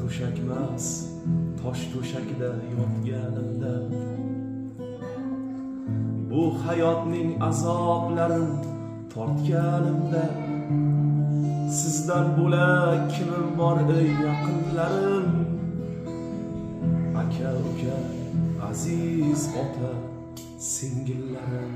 to'shakmas tosh to'shakda yotganimda bu hayotning azoblarin tortganimda sizdan bo'lak kimim bor ey yaqinlarim, aka uka aziz ota singillarim.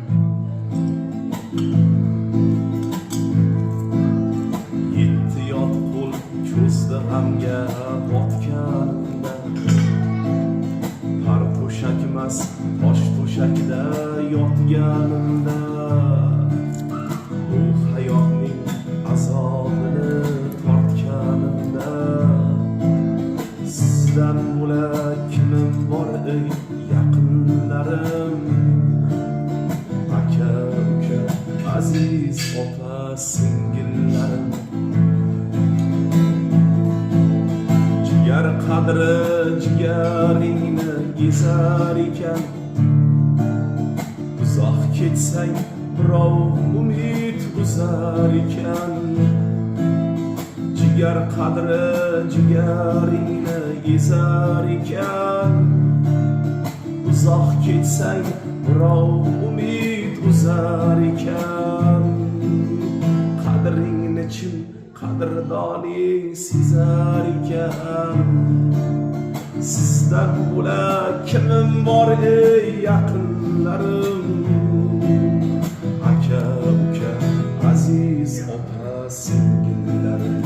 Yetti yot qo'l ko'zda g'amga botganimda har to'shakmas tosh to'shakda yotganimda bu hayotning azobini tortganimda sizdan bo'lak kimim bor ey yaqinlarim, aka uka aziz opa singillarim. Jigar qadri jigaringni ezar ekan, uzoq ketsang birov umid uzar ekan. Jigar qadri jigaringni ezar ekan, uzoq ketsang birov umid uzar ekan. Qadringni chin qadrdoning sezar ekan, sizdan bo'lak kimim bor ey yaqinlarim, aka uka aziz opa singillarim.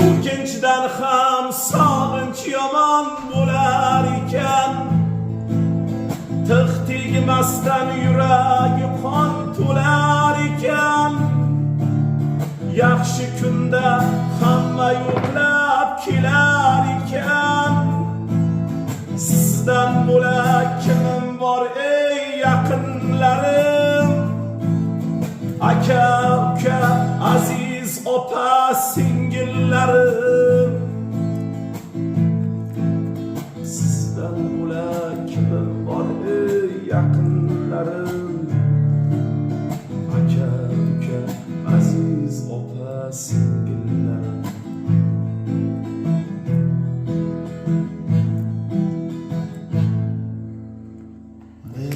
O'kinchdan ham sog'inch yomon bo'lar ekan, tig' tegmasdan yuragi qon to'lar ekan. Yaxshi kunda hamma yo'qlab kelar ekan, sizdan bo'lak kimim bor ey yaqinlarim, aka uka aziz opa singillarim.